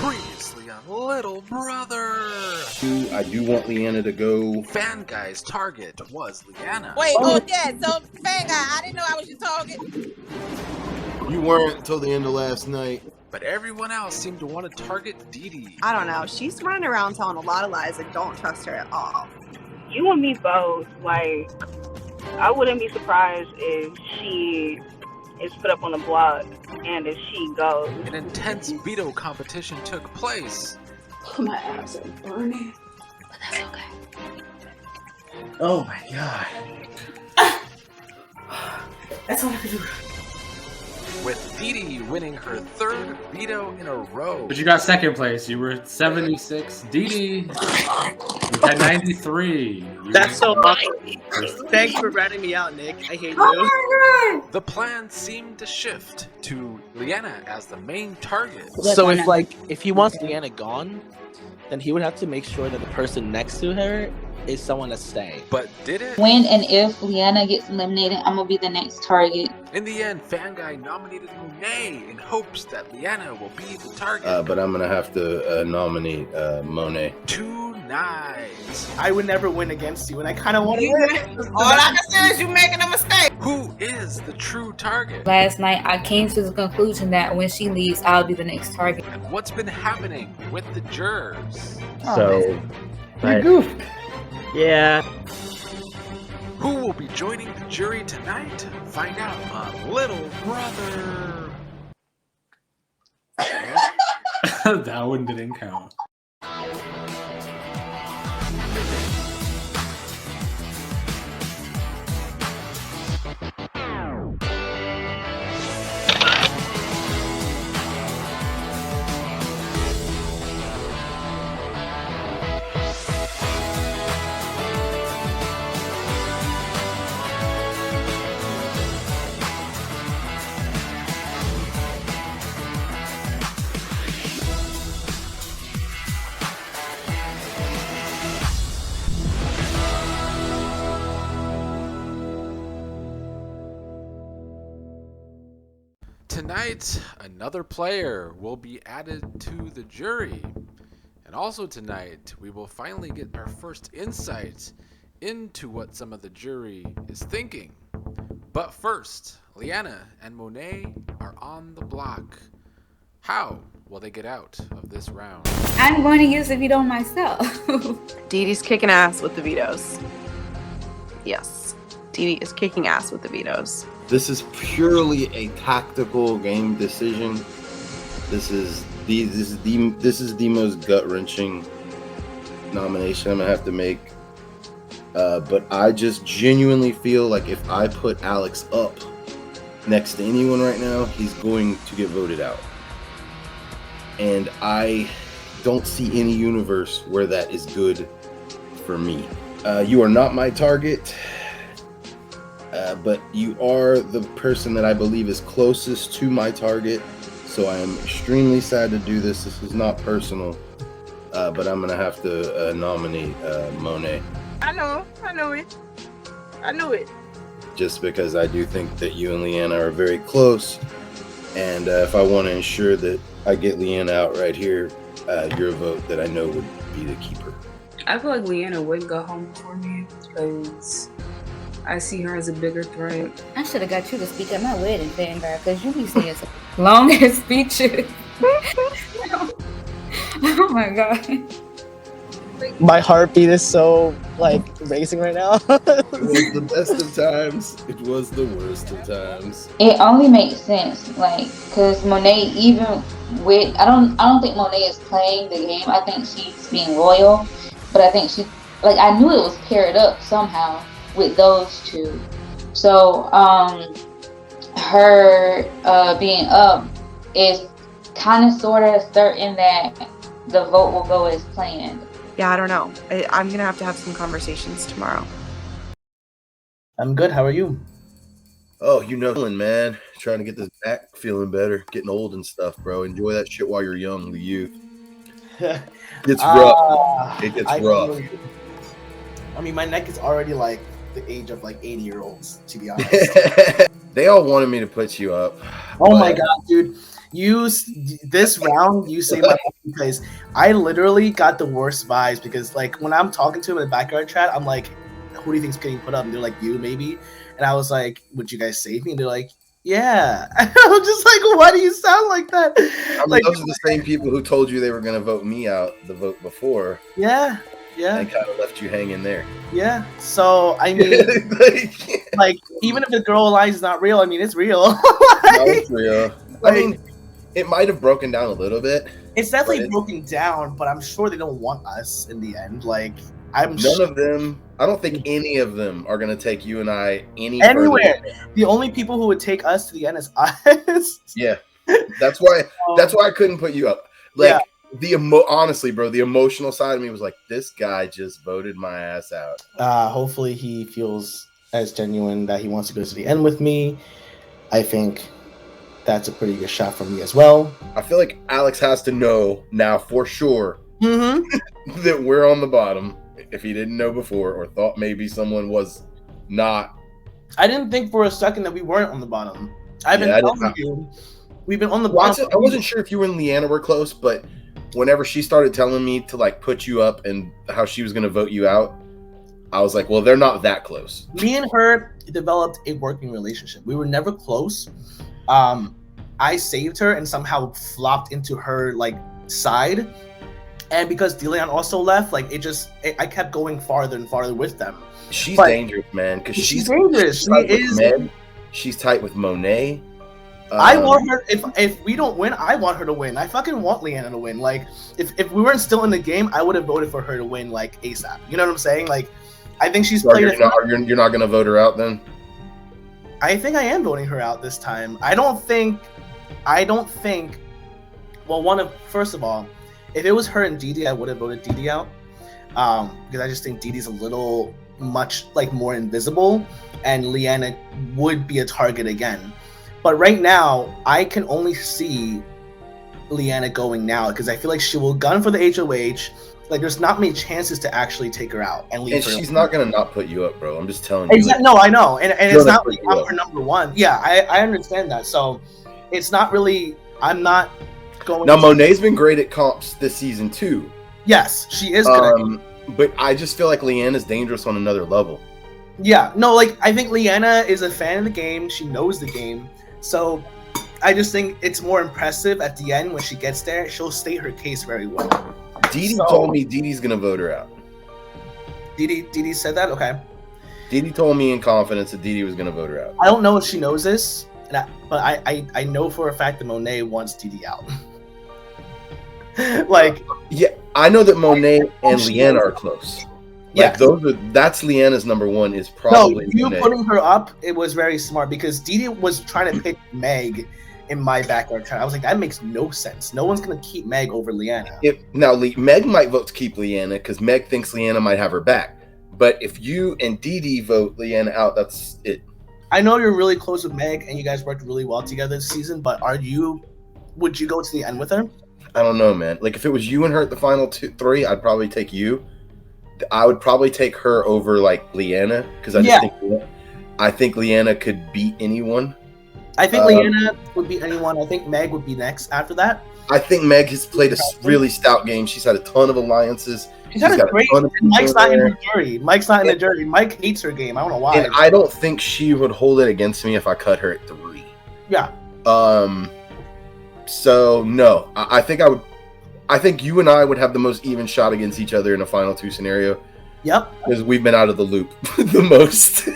Previously on Little Brother. I do want Leanna to go. Fan Guy's target was Leanna. Wait, yeah, so Fan Guy, I didn't know I was your target. You weren't until the end of last night. But everyone else seemed to want to target Dee Dee. I don't know. She's running around telling a lot of lies and don't trust her at all. You and me both. Like, I wouldn't be surprised if she is put up on the block and if she goes. An intense veto competition took place. My abs are burning, but that's okay. Oh my god. That's all I could do. With Dee Dee winning her third veto in a row. But you got second place. You were 76. Dee Dee, you had 93. That's so much. Thanks for ratting me out, Nick. I hate you. The plan seemed to shift to Leanna as the main target. So if he wants Leanna gone, then he would have to make sure that the person next to her is someone to stay. But did it? When and if Leanna gets eliminated, I'm gonna be the next target. In the end, Fan Guy nominated Monet in hopes that Leanna will be the target. But I'm gonna have to nominate Monet. Tonight. I would never win against you, and I kind of want to win. All I can say is you making a mistake. Who is the true target? Last night, I came to the conclusion that when she leaves, I'll be the next target. And what's been happening with the jurors? So, You goofed. Yeah. Who will be joining the jury tonight? Find out on Little Brother. That one didn't count. Tonight, another player will be added to the jury. And also tonight, we will finally get our first insight into what some of the jury is thinking. But first, Leanna and Monet are on the block. How will they get out of this round? I'm going to use the veto myself. Dee Dee's kicking ass with the vetoes. Yes. Dee Dee is kicking ass with the vetoes. This is purely a tactical game decision. This is the most gut-wrenching nomination I'm gonna have to make. But I just genuinely feel like if I put Alex up next to anyone right now, he's going to get voted out. And I don't see any universe where that is good for me. You are not my target. But you are the person that I believe is closest to my target, so I am extremely sad to do this. This is not personal, but I'm gonna have to nominate Monet. I knew it. Just because I do think that you and Leanna are very close, and if I want to ensure that I get Leanna out right here, your vote that I know would be the keeper. I feel like Leanna would go home before me because I see her as a bigger threat. I should have got you to speak at my wedding, Fan Guy, because you be saying some long ass speeches. Oh my god. My heartbeat is so, racing right now. It was the best of times. It was the worst of times. It only makes sense, because Monet, even with, I don't think Monet is playing the game. I think she's being loyal, but I think she, I knew it was paired up somehow with those two. So, her being up is kind of sort of certain that the vote will go as planned. Yeah, I don't know. I'm going to have some conversations tomorrow. I'm good. How are you? Oh, man. Trying to get this back feeling better. Getting old and stuff, bro. Enjoy that shit while you're young, the youth. It's rough. It gets rough. I mean, my neck is already the age of 80-year-olds, to be honest. They all wanted me to put you up. Oh my god, dude. This round you saved my life because I literally got the worst vibes because like when I'm talking to him in the backyard chat, I'm like, who do you think's getting put up? And they're like, you maybe. And I was like, would you guys save me? And they're like, yeah. I'm just like, why do you sound like that? I mean, Like, those are the same people who told you they were going to vote me out the vote before. yeah. And kind of left you hanging there. Yeah. So I mean, like even if the girl alliance is not real, I mean it's real. No, it's real. I mean, it might have broken down a little bit. It's definitely broken down, but I'm sure they don't want us in the end. Like none of them. I don't think any of them are going to take you and I anywhere. The only people who would take us to the end is us. Yeah, that's why. That's why I couldn't put you up. Like honestly, bro, the emotional side of me was like, this guy just voted my ass out. Hopefully, he feels as genuine that he wants to go to the end with me. I think that's a pretty good shot from me as well. I feel like Alex has to know now for sure that we're on the bottom. If he didn't know before or thought maybe someone was not. I didn't think for a second that we weren't on the bottom. I've been telling you, we've been on the bottom. I wasn't sure if you and Leanna were close, but whenever she started telling me to like put you up and how she was going to vote you out, I was like, well, they're not that close. Me and her developed a working relationship. We were never close. I saved her and somehow flopped into her like side. And because DeLeon also left, like I kept going farther and farther with them. She's dangerous, man, because she's dangerous. She is. Meg. She's tight with Monet. I want her. If we don't win, I want her to win. I fucking want Leanna to win. Like, if we weren't still in the game, I would have voted for her to win like ASAP. You know what I'm saying? Like, I think she's played. You're not gonna vote her out then? I think I am voting her out this time. I don't think. Well, first of all, if it was her and Didi, I would have voted Didi out. Because I just think Didi's a little much like more invisible, and Leanna would be a target again. But right now, I can only see Leanna going now because I feel like she will gun for the HOH. Like, there's not many chances to actually take her out and leave her. And she's not gonna not put you up, bro. I'm just telling you. Exactly. No, I know, and it's not like I'm her number one. Yeah, I understand that. So it's not really. I'm not going. Now Monet's been great at comps this season too. Yes, she is good. But I just feel like Leanna's dangerous on another level. Yeah, no, like I think Leanna is a fan of the game. She knows the game. So I just think it's more impressive at the end when she gets there. She'll state her case very well. Didi told me Didi's going to vote her out. Didi said that? Okay. Didi told me in confidence that Didi was going to vote her out. I don't know if she knows this, but I know for a fact that Monet wants Didi out. Like, yeah, I know that Monet and Leanna are close. Like, that's Leanna's number one is probably Monet. Putting her up, it was very smart because Didi was trying to pick Meg in my backyard chat. I was like, that makes no sense. No one's gonna keep Meg over Leanna. Meg might vote to keep Leanna because Meg thinks Leanna might have her back. But if you and Didi vote Leanna out, that's it. I know you're really close with Meg and you guys worked really well together this season, but would you go to the end with her? I don't know, man. Like, if it was you and her at the final 3, I'd probably take you. I would probably take her over like Leanna because I think Leanna could beat anyone. I think Leanna would beat anyone. I think Meg would be next after that. I think Meg has played a really stout game. She's had a ton of alliances. She's had a great. Mike's not in her jury. Mike's not in the jury. Mike hates her game. I don't know why. And I don't think she would hold it against me if I cut her at 3. Yeah. So no, I think I would. I think you and I would have the most even shot against each other in a final 2 scenario. Yep. Because we've been out of the loop the most.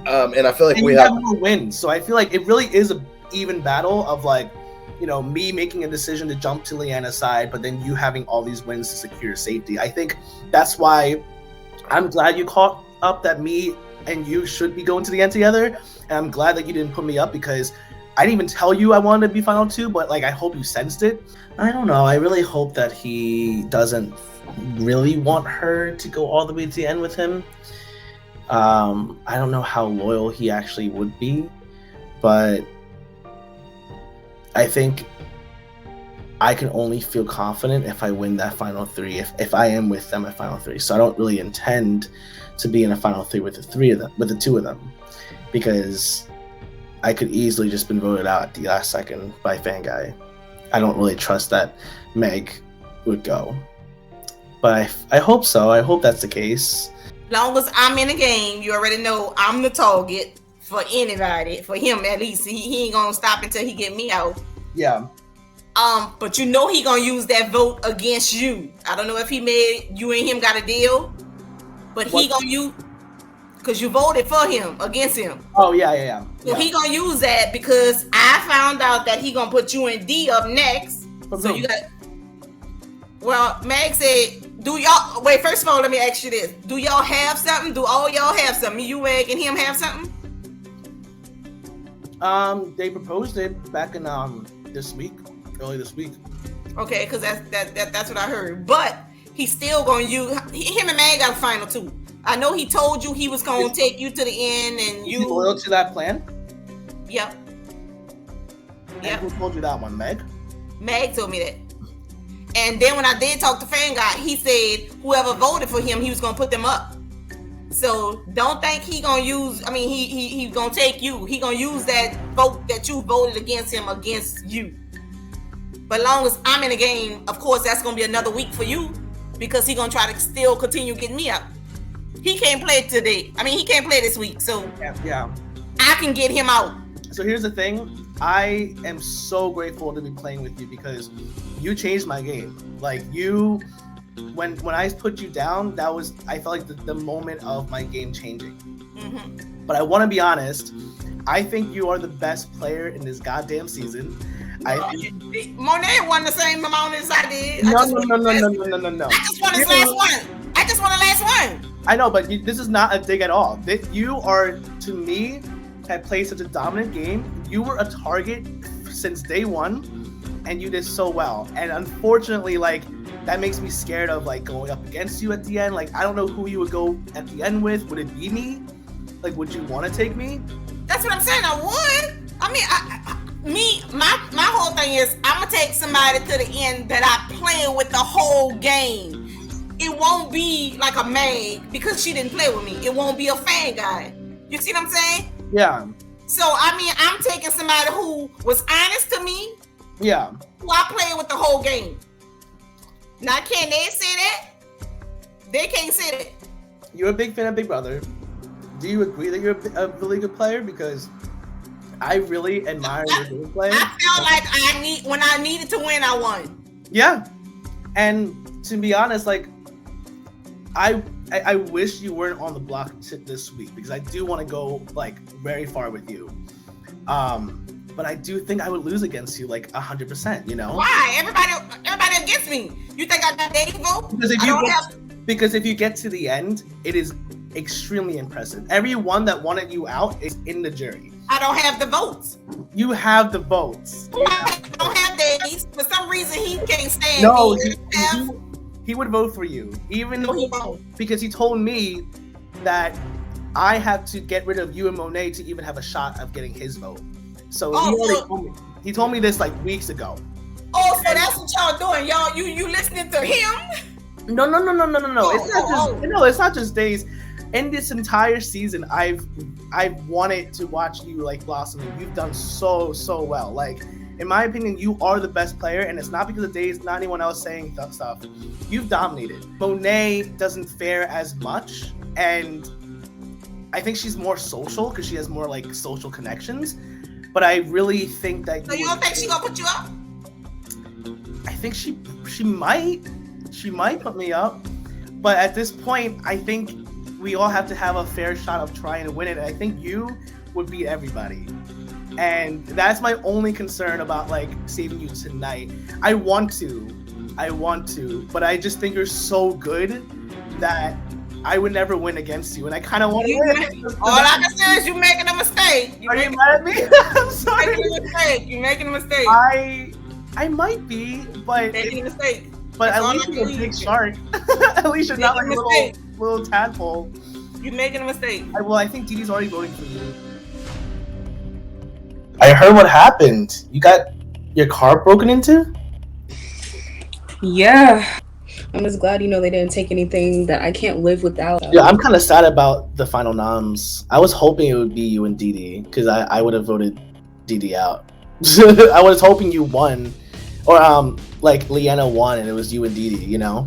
And I feel like we have more wins. So I feel like it really is an even battle of like, you know, me making a decision to jump to Leanna's side, but then you having all these wins to secure safety. I think that's why I'm glad you caught up that me and you should be going to the end together. And I'm glad that you didn't put me up because I didn't even tell you I wanted to be final 2, but like I hope you sensed it. I don't know. I really hope that he doesn't really want her to go all the way to the end with him. I don't know how loyal he actually would be, but I think I can only feel confident if I win that final 3, if I am with them at final 3. So I don't really intend to be in a final 3 with the 2 of them, because I could easily just been voted out at the last second by Fanguy. I don't really trust that Meg would go. But I hope so. I hope that's the case. Long as I'm in the game, you already know I'm the target for anybody. For him, at least, he ain't gonna stop until he get me out. Yeah. But you know he gonna use that vote against you. I don't know if he made you and him got a deal, but he gonna use because you voted for him against him. Oh yeah. So he gonna use that because I found out that he gonna put you and D up next. So you got. Well, Meg said, "Do y'all wait? First of all, let me ask you this: do y'all have something? Do all y'all have something? You, Meg, and him have something?" They proposed it back in early this week. Okay, because that's what I heard. But he's still gonna use him and Meg got a final too. I know he told you he was gonna take you to the end, and you loyal to that plan. Yep. And who told you that one, Meg? Meg told me that. And then when I did talk to Fanguy, he said whoever voted for him, he was gonna put them up. So don't think he gonna use. I mean, he gonna take you. He gonna use that vote that you voted against him against you. But long as I'm in the game, of course, that's gonna be another week for you because he gonna try to still continue getting me up. He can't play today. I mean, he can't play this week, so yeah. I can get him out. So here's the thing. I am so grateful to be playing with you because you changed my game. Like you, when I put you down, I felt like the moment of my game changing. Mm-hmm. But I want to be honest. I think you are the best player in this goddamn season. Monet won the same amount as I did. No. I just won his last one. I just won the last one. I know, but this is not a dig at all. You are, to me, have played such a dominant game. You were a target since day one, and you did so well. And unfortunately, like, that makes me scared of like going up against you at the end. Like, I don't know who you would go at the end with. Would it be me? Like, would you want to take me? That's what I'm saying. I would. I mean, my whole thing is I'm gonna take somebody to the end that I play with the whole game. It won't be like a Meg because she didn't play with me. It won't be a Fanguy. You see what I'm saying? Yeah. So I mean, I'm taking somebody who was honest to me. Yeah. Who I played with the whole game. Now, can they say that? They can't say that. You're a big fan of Big Brother. Do you agree that you're a really good player? Because I really admire your game play. I felt like when I needed to win, I won. Yeah. And to be honest, like, I wish you weren't on the block this week because I do want to go like very far with you. But I do think I would lose against you like 100%. You know? Why? Everybody against me. You think I got dating vote? Because if you get to the end, it is extremely impressive. Everyone that wanted you out is in the jury. I don't have the votes. You have the votes. I don't have days. For some reason, he can't stand No, me. He would vote for you, even No, he won't. Because he told me that I have to get rid of you and Monet to even have a shot of getting his vote. So he told me this like weeks ago. Oh, so that's what y'all doing, y'all? You listening to him? No. It's not just days. In this entire season, I've wanted to watch you like blossom. You've done so well. Like, in my opinion, you are the best player, and it's not because of days, not anyone else saying stuff. You've dominated. Monet doesn't fare as much, and I think she's more social because she has more like social connections. But I really think that. So you don't think she gonna put you up? I think she might put me up, but at this point, I think we all have to have a fair shot of trying to win it. And I think you would beat everybody. And that's my only concern about like saving you tonight. I want to, but I just think you're so good that I would never win against you. And I kind of want to win. All I can say is you're making a mistake. Are you mad at me? I'm sorry. You're making a mistake. I might be, but making a mistake. But at least you're a big shark. At least you're not like a little tadpole. You're making a mistake. I think Didi's already voting for you. I heard what happened. You got your car broken into? Yeah. I'm just glad they didn't take anything that I can't live without. Yeah, I'm kind of sad about the final noms. I was hoping it would be you and Didi because I would have voted Didi out. I was hoping you won, or like Leanna won and it was you and Didi. You know.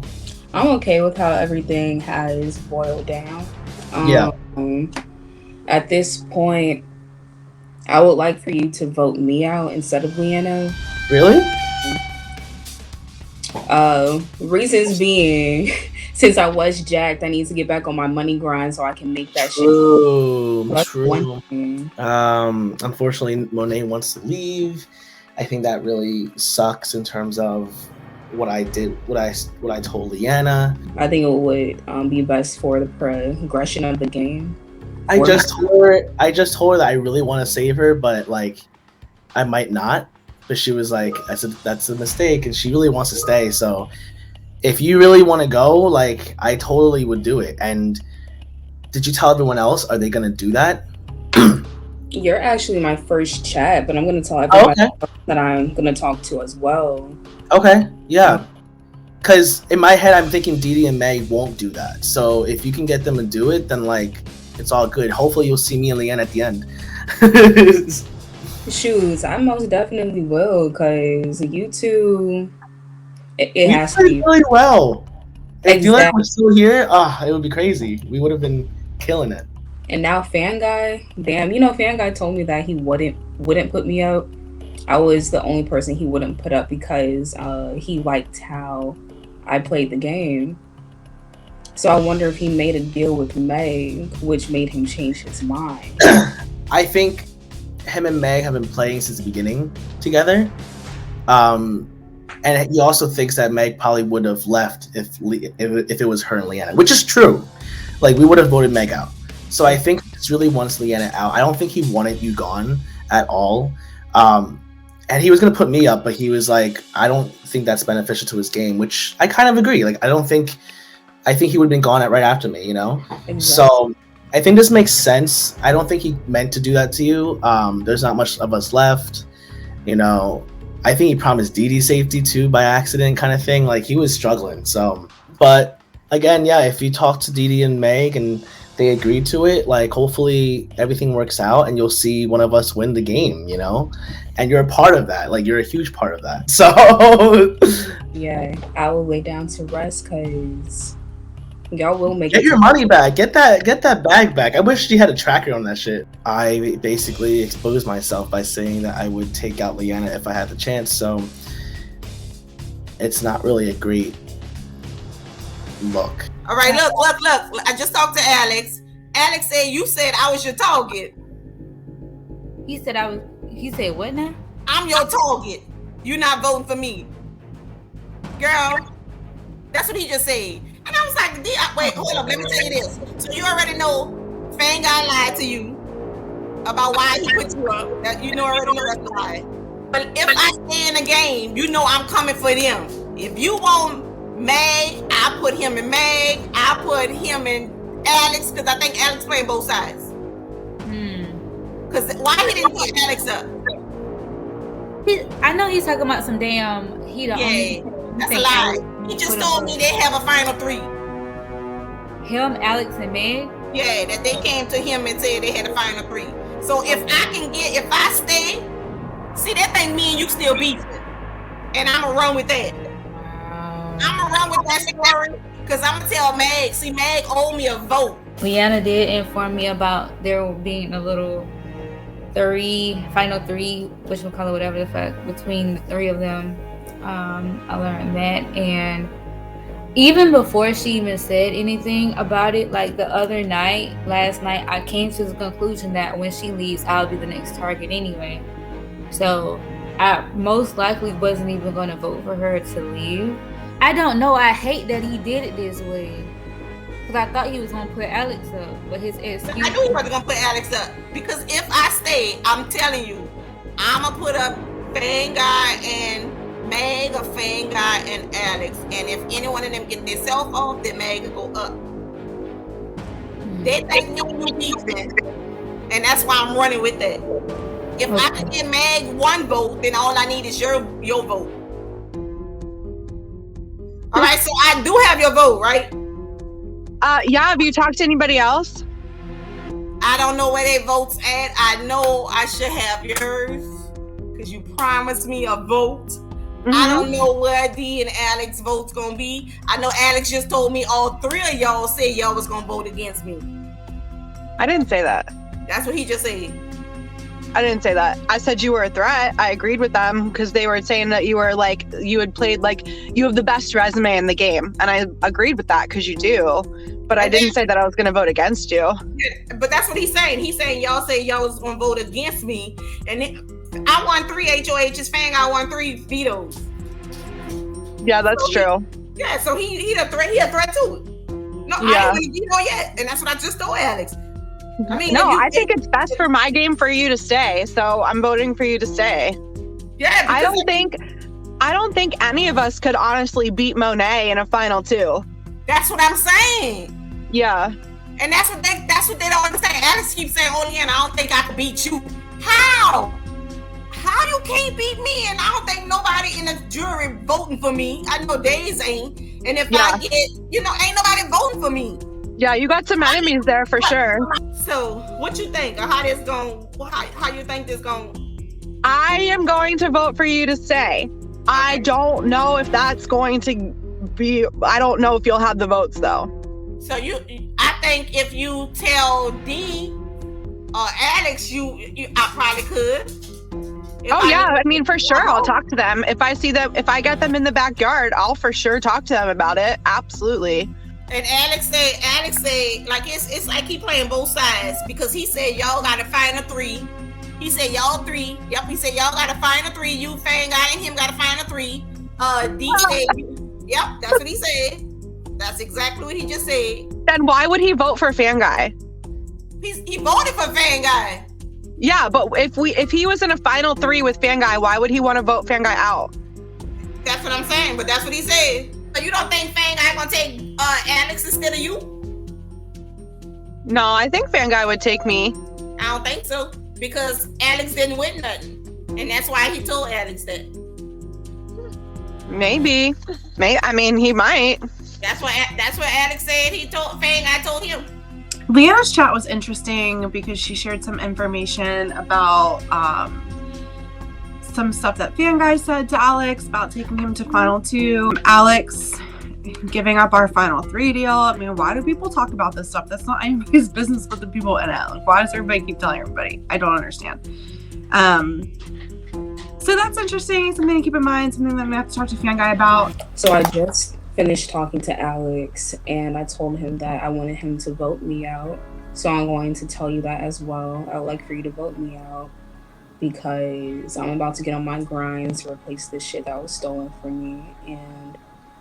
I'm okay with how everything has boiled down. Yeah. At this point, I would like for you to vote me out instead of Leanna. Really? Reasons being, since I was jacked, I need to get back on my money grind so I can make that True, shit. true. Unfortunately, Monet wants to leave. I think that really sucks in terms of what I did, what I told Leanna. I think it would be best for the progression of the game. I just told her that I really want to save her, but like I might not. But she was like, that's a mistake, and she really wants to stay. So if you really want to go, like I totally would do it. And did you tell everyone else? Are they gonna do that? You're actually my first chat, but I'm gonna tell everybody that I'm gonna talk to as well. Okay, yeah. Because in my head, I'm thinking Didi and Meg won't do that. So if you can get them to do it, then like it's all good. Hopefully, you'll see me and Leanne at the end. Shoes, I most definitely will, because you two, it has to be really well. If Dylan was still here, it would be crazy. We would have been killing it. And now Fan Guy, damn, Fan Guy told me that he wouldn't put me up. I was the only person he wouldn't put up because he liked how I played the game. So I wonder if he made a deal with Meg, which made him change his mind. I think him and Meg have been playing since the beginning together. And he also thinks that Meg probably would have left if it was her and Leanna, which is true. Like, we would have voted Meg out. So I think he really wants Leanna out. I don't think he wanted you gone at all. And he was going to put me up, but he was like, I don't think that's beneficial to his game, which I kind of agree. Like, I think he would have been gone right after me, you know? Exactly. So I think this makes sense. I don't think he meant to do that to you. There's not much of us left, you know. I think he promised Didi safety too by accident, kind of thing. Like, he was struggling. So, but again, yeah, if you talk to Didi and Meg and they agreed to it, like, hopefully everything works out and you'll see one of us win the game, you know. And you're a part of that. Like, you're a huge part of that. So yeah, I will lay down to rest because y'all will make Get your money back. Get that bag back. I wish you had a tracker on that shit. I basically exposed myself by saying that I would take out Leanna if I had the chance, so it's not really a great look. All right, look. I just talked to Alex. Alex said you said I was your target. He said what now? I'm your target. You're not voting for me. Girl, that's what he just said. And I was like, wait, hold up, let me tell you this. So you already know Fang Guy lied to you about why he put you up. That you already know that's a lie. But if I stay in the game, you know I'm coming for them. If you want Meg, I put him in Meg. I put him in Alex, because I think Alex playing both sides. Because why he didn't put Alex up? I know he's talking about some damn only. That's a lie. He just told me they have a final three. Him, Alex, and Meg? Yeah, that they came to him and said they had a final three. So if I stay, see that thing me and you still beefing. And I'ma run with that. I'ma run with that story. Because I'ma tell Meg, see Meg owed me a vote. Leanna did inform me about there being a little final three, whatchamacallit, whatever the fuck, between the three of them. I learned that, and even before she even said anything about it, like last night, I came to the conclusion that when she leaves, I'll be the next target anyway. So I most likely wasn't even going to vote for her to leave. I don't know. I hate that he did it this way. Because I thought he was going to put Alex up, but his excuse... I knew he wasn't going to put Alex up. Because if I stay, I'm telling you, I'm going to put up Fang Guy and Meg, or Fang Guy and Alex. And if any one of them get their self off, then Meg will go up. They think you beefing. And that's why I'm running with that. If I can get Meg one vote, then all I need is your vote. All right, so I I do have your vote, right? Yeah. Have you talked to anybody else? I don't know where they votes at. I know I should have yours because you promised me a vote. Mm-hmm. I don't know where D and Alex votes gonna be. I know Alex just told me all three of y'all said y'all was gonna vote against me. I didn't say that. That's what he just said. I didn't say that. I said you were a threat. I agreed with them because they were saying that you were like, you had played like, you have the best resume in the game. And I agreed with that because you do. But I didn't say that I was going to vote against you. But that's what he's saying. He's saying y'all say y'all was going to vote against me. And I won 3 HOHs. Fang, I won 3 vetoes. Yeah, that's true. Yeah, so he a threat. He a threat too. No, Yeah. I ain't veto yet. And that's what I just told Alex. I mean, no, I think it's best for my game for you to stay. So I'm voting for you to stay. Yeah, I don't think any of us could honestly beat Monet in a final 2. That's what I'm saying. Yeah. And that's what they don't understand. Alex keeps saying, "Oh, yeah, and I don't think I could beat you." How? How you can't beat me? And I don't think nobody in the jury voting for me. I know Days ain't. And if I get, ain't nobody voting for me. Yeah, you got some enemies there for sure. So, what you think? Or how you think this going? I am going to vote for you to stay. Okay. I don't know if that's going to be. I don't know if you'll have the votes though. So I think if you tell D or Alex, I probably could. I mean, for sure, I'll talk to them. If I see them, if I get them in the backyard, I'll for sure talk to them about it. Absolutely. And Alex said, like it's like he playing both sides because he said y'all gotta find a 3. He said y'all 3. Yep, he said y'all gotta find a 3. You, Fang Guy, and him gotta find a 3. D said, yep, that's what he said. That's exactly what he just said. Then why would he vote for Fan Guy? He voted for Fan Guy. Yeah, but if he was in a final 3 with Fan Guy, why would he want to vote Fan Guy out? That's what I'm saying, but that's what he said. So you don't think Fan Guy gonna take Alex instead of you? No, I think Fan Guy would take me. I don't think so because Alex didn't win nothing, and that's why he told Alex that. Maybe. I mean, he might. That's what Alex said. He told Fang. I told him. Leanna's chat was interesting because she shared some information about some stuff that Fan Guy said to Alex about taking him to final 2. Alex giving up our final 3 deal. I mean, why do people talk about this stuff? That's not anybody's business but the people in it. Like, why does everybody keep telling everybody? I don't understand. So that's interesting. Something to keep in mind. Something that we have to talk to Fan Guy about. So I just finished talking to Alex and I told him that I wanted him to vote me out. So I'm going to tell you that as well. I would like for you to vote me out because I'm about to get on my grind to replace this shit that was stolen from me, and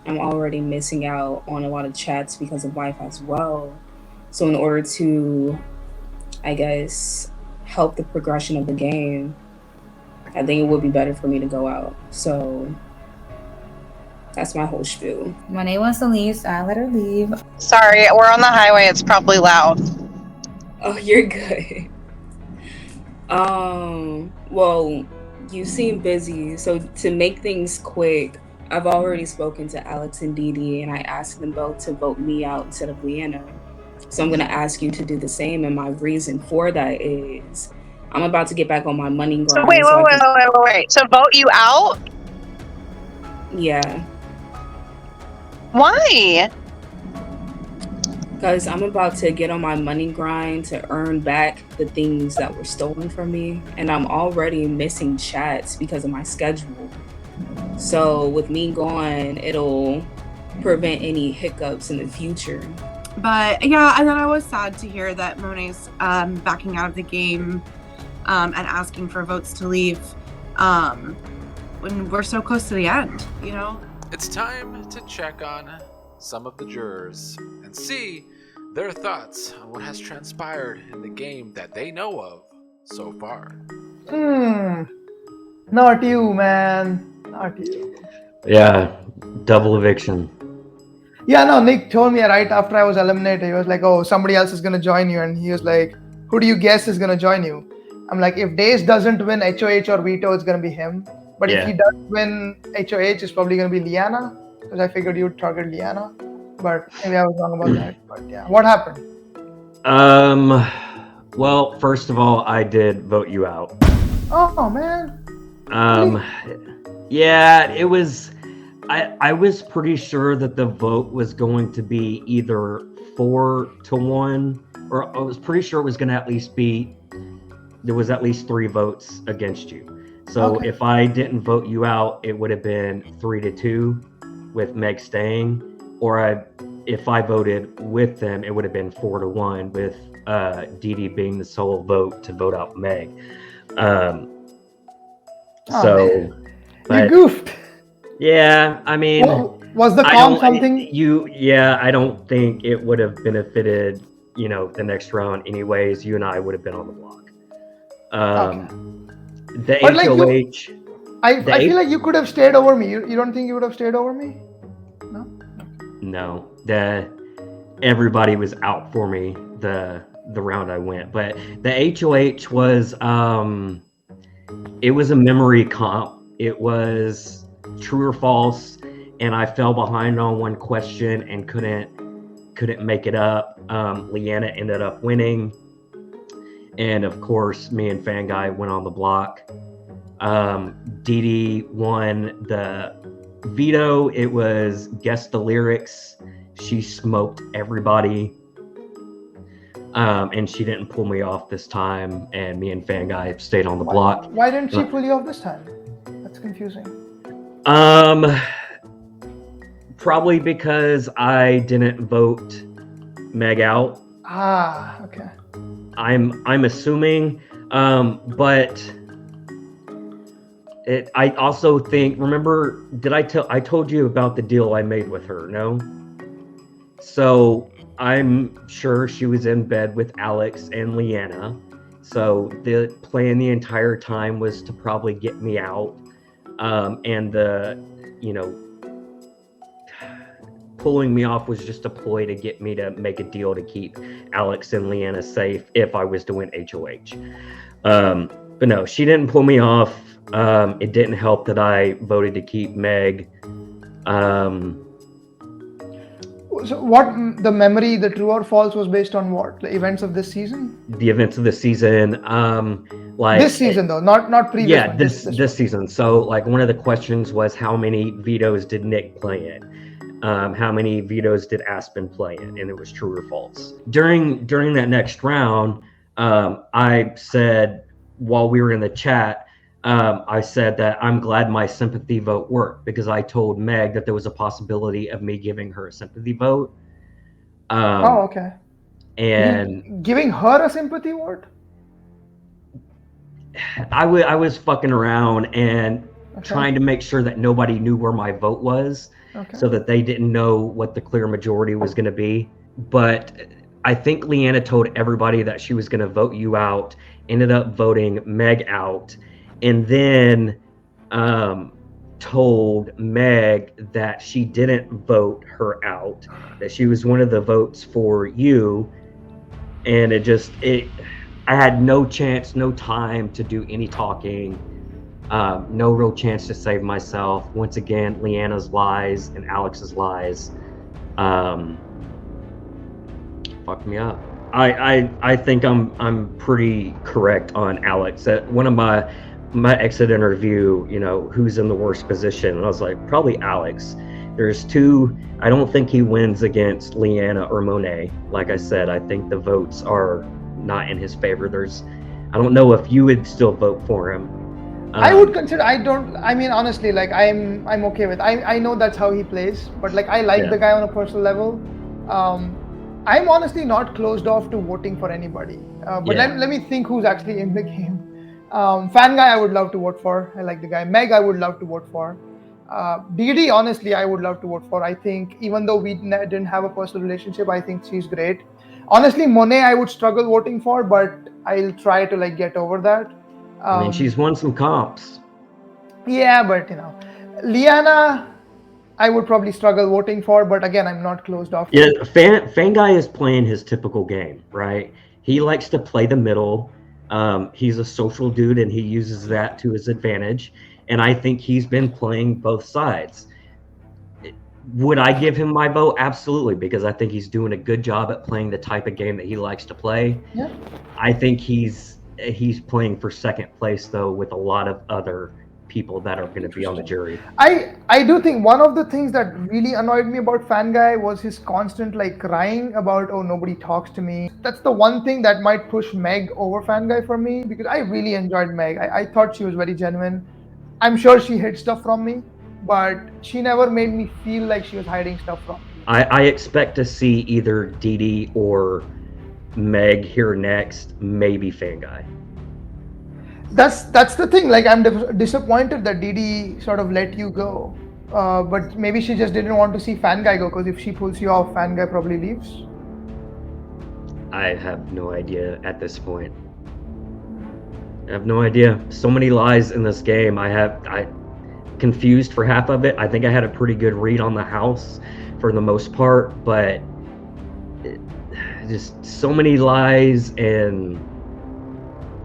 I'm already missing out on a lot of chats because of life as well. So in order to, I guess, help the progression of the game, I think it would be better for me to go out. So that's my whole spiel. Monet wants to leave, so I let her leave. Sorry, we're on the highway. It's probably loud. Oh, you're good. Well, you seem busy, so to make things quick, I've already spoken to Alex and Dee and I asked them both to vote me out instead of Leanna. So I'm going to ask you to do the same, and my reason for that is I'm about to get back on my money grind. So wait. So vote you out? Yeah. Why? Because I'm about to get on my money grind to earn back the things that were stolen from me. And I'm already missing chats because of my schedule. So with me gone, it'll prevent any hiccups in the future. But yeah, and then I was sad to hear that Monet's backing out of the game and asking for votes to leave when we're so close to the end, you know? It's time to check on some of the jurors and see their thoughts on what has transpired in the game that they know of so far. Not you, man. Not you. Yeah, double eviction. Yeah, no, Nick told me right after I was eliminated, he was like, oh, somebody else is going to join you. And he was like, who do you guess is going to join you? I'm like, if Days doesn't win HOH or veto, it's going to be him. But if he does win HOH, it's probably going to be Liana. because I figured you'd target Liana, but maybe I was wrong about that. But yeah, what happened? Well, first of all, I did vote you out. Oh man. Yeah, it was. I was pretty sure that the vote was going to be either 4-1, or I was pretty sure it was going to at least be. There was at least 3 votes against you. So Okay. if I didn't vote you out, it would have been 3-2 with Meg staying, or if I voted with them, it would have been 4-1 with Dee being the sole vote to vote out Meg. Man. But, you goofed. Yeah, I mean, was the comp something? I don't think it would have benefited, the next round anyways. You and I would have been on the block. The But like HOH. I feel like you could have stayed over me. You don't think you would have stayed over me? No. Everybody was out for me the round I went. But the HOH was it was a memory comp. It was true or false, and I fell behind on one question and couldn't make it up. Leanna ended up winning, and of course me and Fanguy went on the block. Dee won the veto. It was guess the lyrics. She smoked everybody, and she didn't pull me off this time, and me and Fanguy stayed on the block. Why didn't she pull you off this time? That's confusing. Probably because I didn't vote Meg out. Okay. I'm assuming, but I also think. Remember, I told you about the deal I made with her? No. So I'm sure she was in bed with Alex and Leanna. So the plan the entire time was to probably get me out, and pulling me off was just a ploy to get me to make a deal to keep Alex and Leanna safe if I was to win HOH. But no, she didn't pull me off. It didn't help that I voted to keep Meg. So what the memory, the true or false, was based on what? The events of this season? The events of the season, this season though, not previous. Yeah, this season. So like one of the questions was how many vetoes did Nick play in? How many vetoes did Aspen play in? And it was true or false. During that next round, I said while we were in the chat, I said that I'm glad my sympathy vote worked because I told Meg that there was a possibility of me giving her a sympathy vote. Okay. And giving her a sympathy vote? I was fucking around and trying to make sure that nobody knew where my vote was, so that they didn't know what the clear majority was going to be. But I think Leanna told everybody that she was going to vote you out, ended up voting Meg out, and then told Meg that she didn't vote her out, that she was one of the votes for you. And I had no chance, no time to do any talking, no real chance to save myself. Once again, Leanna's lies and Alex's lies fucked me up. I think I'm pretty correct on Alex. At one of my exit interview, who's in the worst position, and I was like, probably Alex. There's 2. I don't think he wins against Leanna or Monet. Like I said, I think the votes are not in his favor. I don't know if you would still vote for him. I would consider. I mean, honestly, like I'm okay with. I know that's how he plays, but like I like the guy on a personal level. I'm honestly not closed off to voting for anybody. But let me think who's actually in the game. Fan guy, I would love to vote for. I like the guy. Meg, I would love to vote for. Dee, honestly, I would love to vote for. I think even though we didn't have a personal relationship, I think she's great. Honestly, Monet, I would struggle voting for, but I'll try to get over that. I mean, she's won some comps. Yeah, but Liana, I would probably struggle voting for, but again, I'm not closed off. Yeah, Fanguy is playing his typical game, right? He likes to play the middle. He's a social dude, and he uses that to his advantage. And I think he's been playing both sides. Would I give him my vote? Absolutely, because I think he's doing a good job at playing the type of game that he likes to play. Yeah. I think he's playing for second place though, with a lot of other people that are going to be on the jury. I do think one of the things that really annoyed me about Fan Guy was his constant like crying about, oh, nobody talks to me. That's the one thing that might push Meg over Fan Guy for me, because I really enjoyed Meg. I thought she was very genuine. I'm sure she hid stuff from me, but she never made me feel like she was hiding stuff from me. I expect to see either Dee or Meg here next, maybe Fan Guy. That's the thing. Like, I'm disappointed that Didi sort of let you go, but maybe she just didn't want to see Fan Guy go, because if she pulls you off, Fan Guy probably leaves. I have no idea at this point. I have no idea. So many lies in this game. I confused for half of it. I think I had a pretty good read on the house for the most part, but just so many lies. And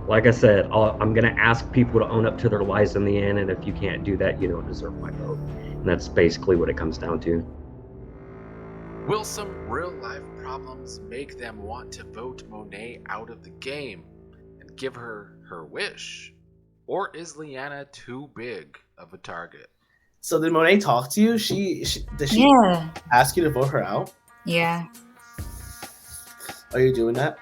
like I said, I'm going to ask people to own up to their lies in the end, and if you can't do that, you don't deserve my vote. And that's basically what it comes down to. Will some real-life problems make them want to vote Monet out of the game and give her her wish? Or is Leanna too big of a target? So did Monet talk to you? Did she ask you to vote her out? Yeah. Are you doing that?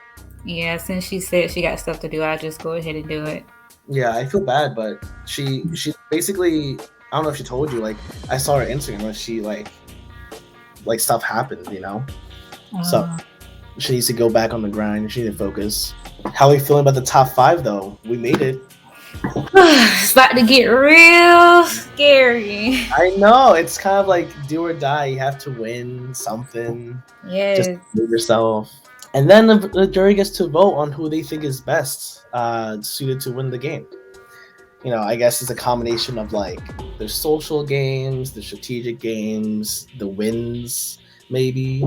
Yeah, since she said she got stuff to do, I'll just go ahead and do it. Yeah, I feel bad, but she basically, I don't know if she told you, like, I saw her Instagram where she like stuff happened, you know? So she needs to go back on the grind. She needs to focus. How are you feeling about the top 5 though? We made it. It's about to get real scary. I know, it's kind of like do or die. You have to win something. Yes. Just prove yourself. And then the jury gets to vote on who they think is best suited to win the game. You know, I guess it's a combination of like the social games, the strategic games, the wins, maybe.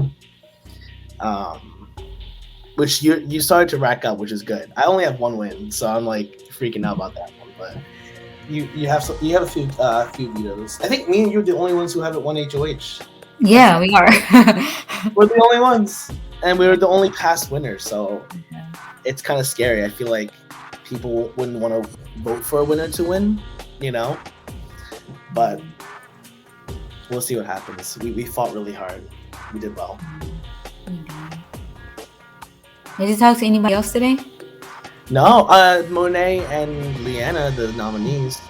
Which you started to rack up, which is good. I only have 1 win, so I'm like freaking out about that one. But you have a few vetoes. I think me and you are the only ones who haven't won HOH. Yeah, we are. We're the only ones, and we were the only past winners. So it's kind of scary. I feel like people wouldn't want to vote for a winner to win, you know. But we'll see what happens. We fought really hard. We did well. Did you talk to anybody else today? No, Monet and Leanna, the nominees.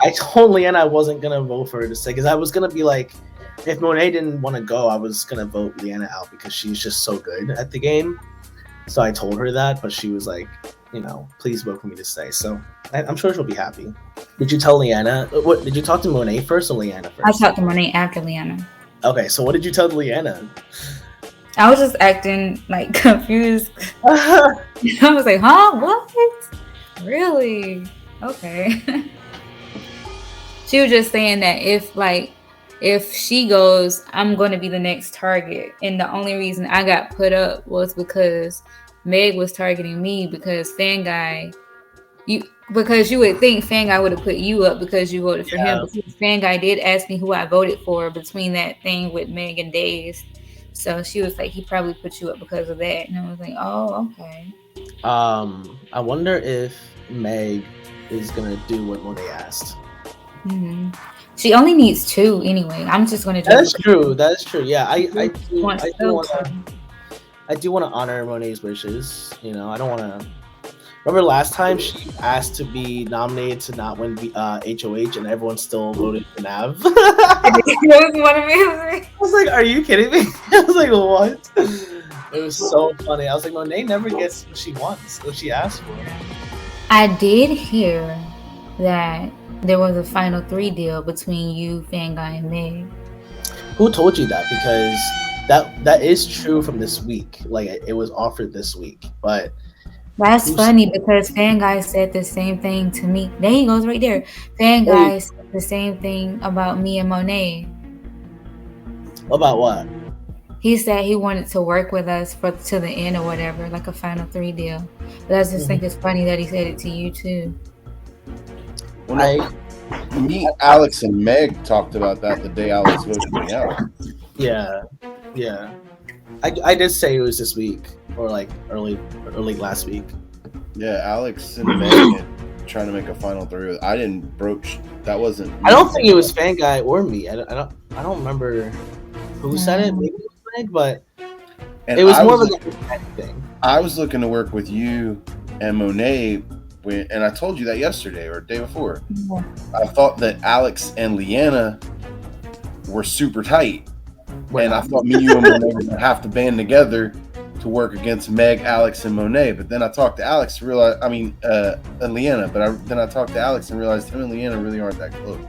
I told Leanna I wasn't gonna vote for her to stay, because I was gonna be like, if Monet didn't want to go, I was gonna vote Leanna out because she's just so good at the game. So I told her that, but she was like, you know, please vote for me to stay. So I'm sure she'll be happy. Did you tell Leanna? What did you talk to Monet first or Leanna first? I talked to Monet after Leanna. Okay, so what did you tell Leanna? I was just acting like confused. I was like, huh? What? Really? Okay. She was just saying that if she goes, I'm going to be the next target. And the only reason I got put up was because Meg was targeting me, because Fan Guy, because you would think Fan Guy would have put you up because you voted for him. But Fan Guy did ask me who I voted for between that thing with Meg and Days. So she was like, he probably put you up because of that. And I was like, oh, okay. I wonder if Meg is going to do what Monet asked. Mm-hmm. She only needs 2 anyway. I'm just going to do it. That's true. That's true. Yeah, I do want to honor Monet's wishes. You know, I don't want to. Remember last time she asked to be nominated to not win HOH, and everyone still voted for Nav. I was like, "Are you kidding me?" I was like, "What?" It was so funny. I was like, "Monet never gets what she wants, what she asked for." I did hear that there was a final 3 deal between you, Fan Guy, and Meg. Who told you that? Because that is true from this week. Like, it was offered this week, but. That's funny because Fan Guy said the same thing to me. There he goes right there. Fan Guy said the same thing about me and Monet. About what? He said he wanted to work with us to the end or whatever, like a final 3 deal. But I just think it's funny that he said it to you too. I Me, Alex, and Meg talked about that the day Alex voted me out. Yeah, yeah. I did say it was this week or like early last week. Yeah, Alex and Meg trying to make a final three. I didn't broach. That wasn't. I don't think it was Fan Guy or me. I don't remember who said it. Maybe it was Meg, but And it was I more was, of a thing. I was looking to work with you and Monet, and I told you that yesterday or the day before. I thought that Alex and Leanna were super tight, and I thought me, you, and Monet were gonna have to band together to work against Meg, Alex, and Monet. But then I talked to Alex to realize, and Leanna. But then I talked to Alex and realized him and Leanna really aren't that close.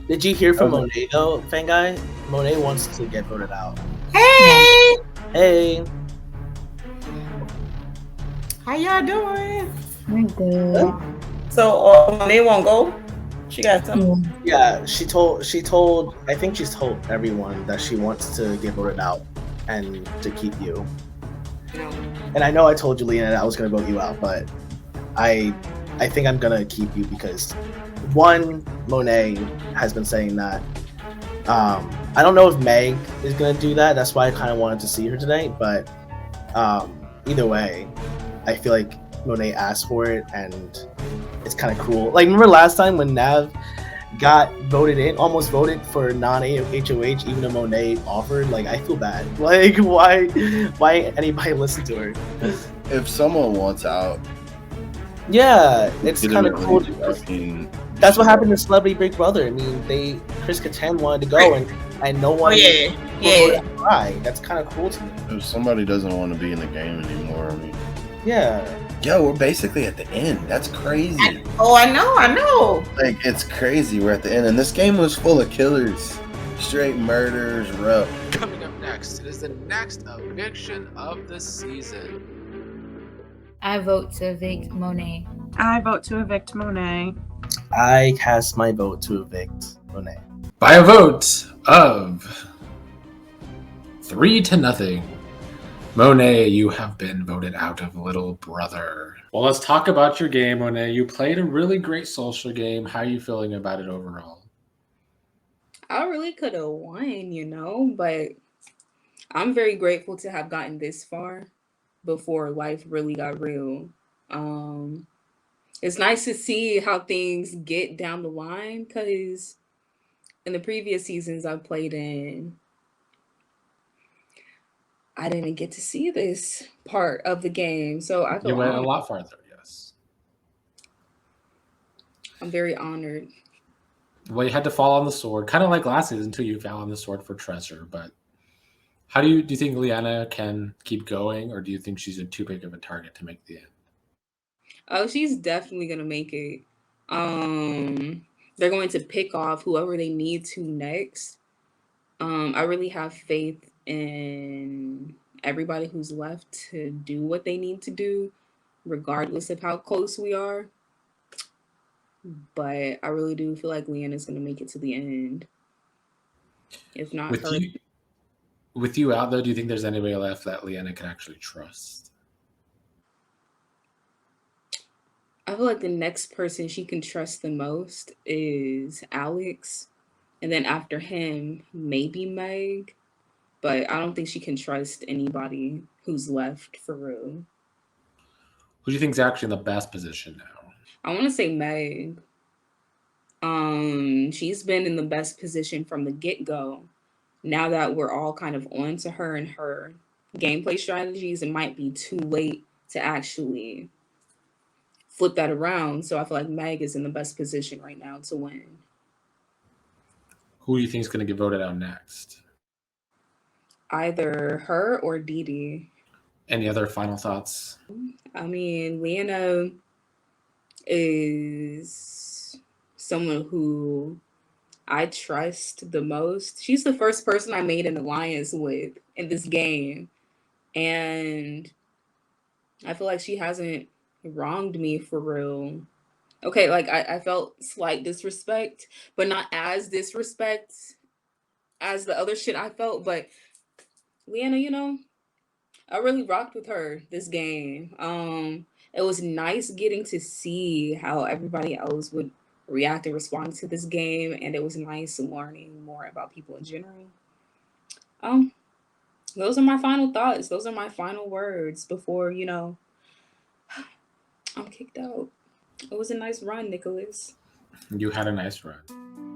Did you hear from Monet though, Fan Guy? Monet wants to get voted out. Hey, Hey, how y'all doing? We're good. So they won't go. She got something. yeah, she told. I think she's told everyone that she wants to get voted out and to keep you. And I know I told Juliana that I was gonna vote you out, but I think I'm gonna keep you because one, Monet has been saying that. I don't know if Meg is gonna do that. That's why I kind of wanted to see her today. But either way, I feel like Monet asked for it, and it's kind of cool. Like, remember last time when Nav got voted in, almost voted for non-HOH, even though Monet offered? Like, I feel bad. Like, why anybody listen to her? If someone wants out, yeah, it's kind of cool. That's what happened to Celebrity Big Brother. I mean, Chris Kattan wanted to go, and no one. Yeah. Right. That's kind of cool to me. If somebody doesn't want to be in the game anymore, I mean, yeah. Yo, we're basically at the end. That's crazy. I know. Like, it's crazy. We're at the end, and this game was full of killers, straight murders, rough. Coming up next, it is the next eviction of the season. I vote to evict Monet. I vote to evict Monet. I cast my vote to evict Monet. By a vote of 3-0, Monet, you have been voted out of Little Brother. Well, let's talk about your game, Monet. You played a really great social game. How are you feeling about it overall? I really could have won, but I'm very grateful to have gotten this far before life really got real. It's nice to see how things get down the line, because in the previous seasons I played in, I didn't get to see this part of the game. So I feel You went honored. a lot farther, yes. I'm very honored. Well, you had to fall on the sword, kind of like last season until you fell on the sword for Treasure. But how do you think Leanna can keep going, or do you think she's too big of a target to make the end? Oh, she's definitely gonna make it. They're going to pick off whoever they need to next. I really have faith in everybody who's left to do what they need to do, regardless of how close we are. But I really do feel like Leanna's gonna make it to the end. If not With her. you out, though, do you think there's anybody left that Leanna can actually trust? I feel like the next person she can trust the most is Alex. And then after him, maybe Meg. But I don't think she can trust anybody who's left for real. Who do you think is actually in the best position now? I want to say Meg. She's been in the best position from the get-go. Now that we're all kind of on to her and her gameplay strategies, it might be too late to actually flip that around. So I feel like Meg is in the best position right now to win. Who do you think is going to get voted out next? Either her or Dee Dee. Any other final thoughts? I mean, Leanna is someone who I trust the most. She's the first person I made an alliance with in this game. And I feel like she hasn't wronged me for real. Okay, like I felt slight disrespect, but not as disrespect as the other shit I felt. But Leanna, I really rocked with her this game. It was nice getting to see how everybody else would reacted, responded to this game, and it was nice learning more about people in general. Those are my final thoughts. Those are my final words before, I'm kicked out. It was a nice run, Nicholas. You had a nice run.